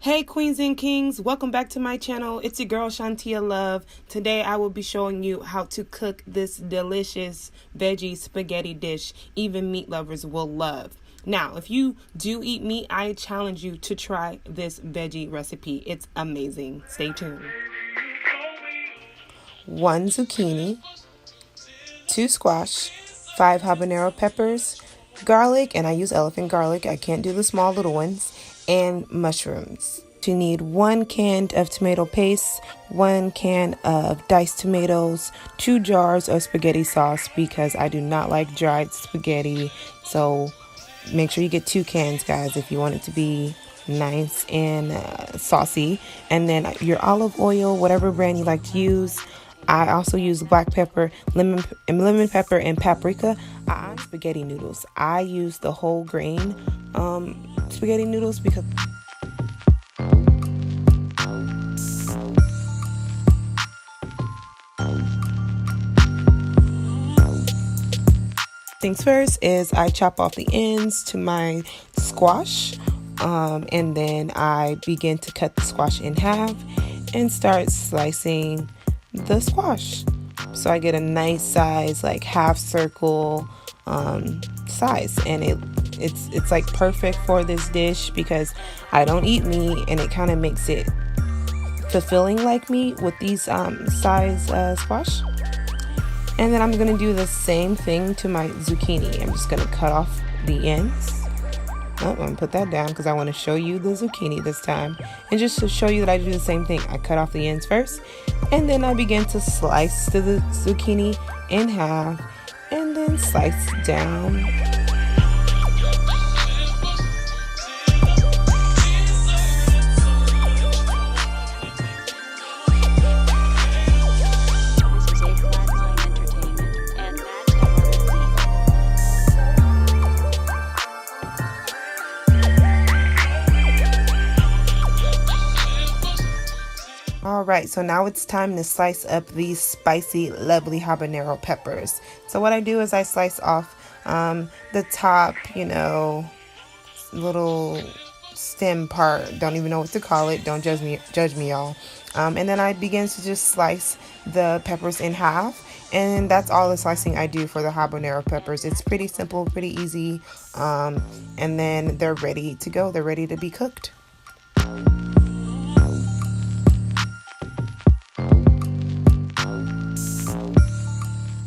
Hey queens and kings, welcome back to my channel. It's your girl Shontia Love. Today I will be showing you how to cook this delicious veggie spaghetti dish even meat lovers will love. Now, if you do eat meat, I challenge you to try this veggie recipe. It's amazing. Stay tuned. 1 zucchini, 2 squash, 5 habanero peppers, garlic, and I use elephant garlic. I can't do the small little ones, and mushrooms. You need 1 can of tomato paste, 1 can of diced tomatoes, 2 jars of spaghetti sauce because I do not like dried spaghetti. So make sure you get 2 cans, guys, if you want it to be nice and saucy. And then your olive oil, whatever brand you like to use. I also use black pepper, lemon pepper, and paprika. Spaghetti noodles. I use the whole grain spaghetti noodles because things first is I chop off the ends to my squash, and then I begin to cut the squash in half and start slicing the squash. So I get a nice size, like half circle size, and it's like perfect for this dish because I don't eat meat, and it kind of makes it fulfilling like meat with these size squash. And then I'm going to do the same thing to my zucchini. I'm just going to cut off the ends. Oh, I'm going to put that down because I want to show you the zucchini this time. And just to show you that I do the same thing, I cut off the ends first. And then I begin to slice the zucchini in half and then slice down. Alright, so now it's time to slice up these spicy, lovely habanero peppers. So what I do is I slice off the top, little stem part. Don't even know what to call it. Don't judge me, y'all. And then I begin to just slice the peppers in half. And that's all the slicing I do for the habanero peppers. It's pretty simple, pretty easy. And then they're ready to go. They're ready to be cooked.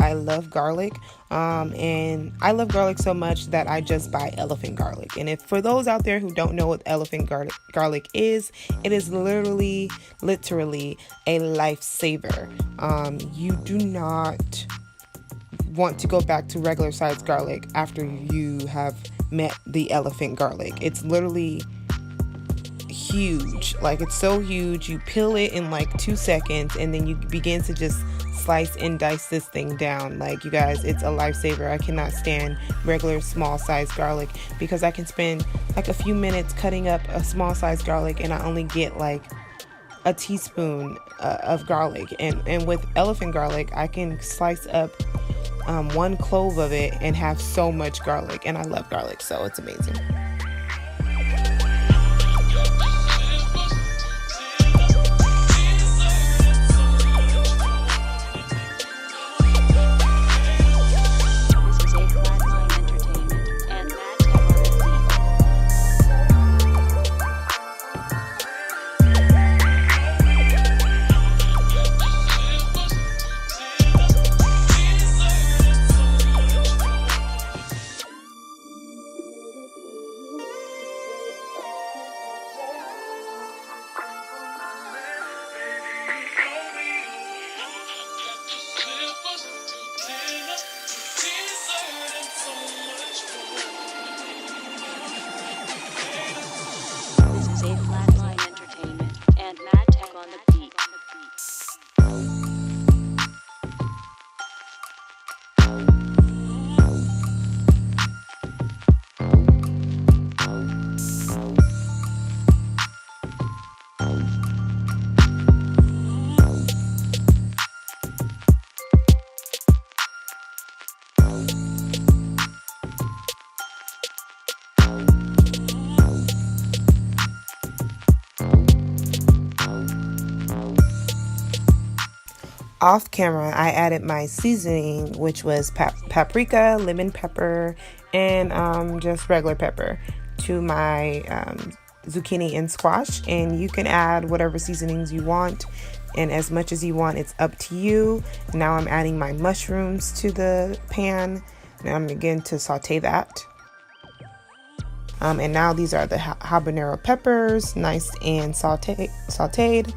I love garlic, and I love garlic so much that I just buy elephant garlic. And if for those out there who don't know what elephant garlic is, it is literally a lifesaver. You do not want to go back to regular sized garlic after you have met the elephant garlic. It's literally huge. Like, it's so huge. You peel it in like 2 seconds, and then you begin to just slice and dice this thing down. Like, you guys, it's a lifesaver. I cannot stand regular small size garlic because I can spend like a few minutes cutting up a small size garlic and I only get like a teaspoon of garlic, and with elephant garlic I can slice up 1 clove of it and have so much garlic, and I love garlic, so it's amazing. Off camera, I added my seasoning, which was paprika, lemon pepper, and just regular pepper to my zucchini and squash. And you can add whatever seasonings you want and as much as you want. It's up to you. Now I'm adding my mushrooms to the pan. Now I'm going to saute that. And now these are the habanero peppers, nice and sauteed.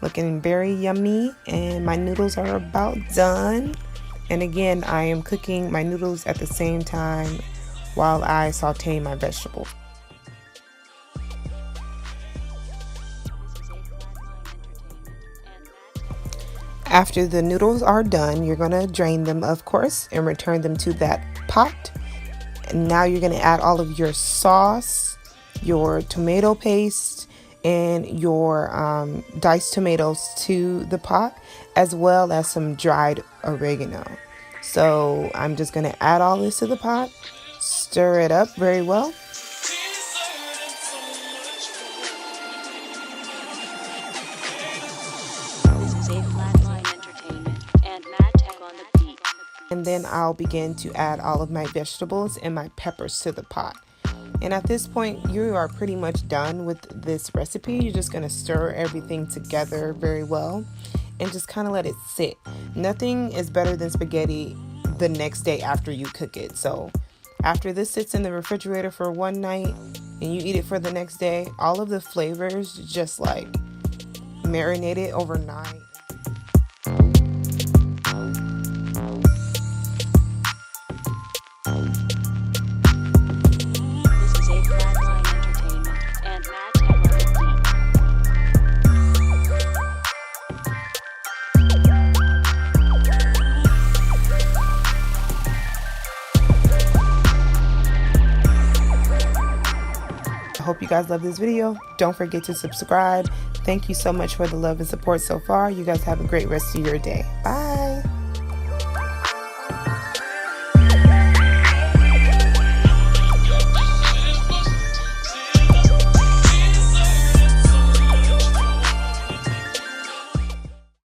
Looking very yummy, and my noodles are about done. And again, I am cooking my noodles at the same time while I saute my vegetables. After the noodles are done, you're going to drain them, of course, and return them to that pot. And now you're going to add all of your sauce, your tomato paste, and your diced tomatoes to the pot, as well as some dried oregano. So I'm just going to add all this to the pot, stir it up very well. And then I'll begin to add all of my vegetables and my peppers to the pot. And at this point, you are pretty much done with this recipe. You're just going to stir everything together very well and just kind of let it sit. Nothing is better than spaghetti the next day after you cook it. So after this sits in the refrigerator for one night and you eat it for the next day, all of the flavors just like marinate it overnight. I hope you guys love this video. Don't forget to subscribe. Thank you so much for the love and support so far. You guys have a great rest of your day. Bye.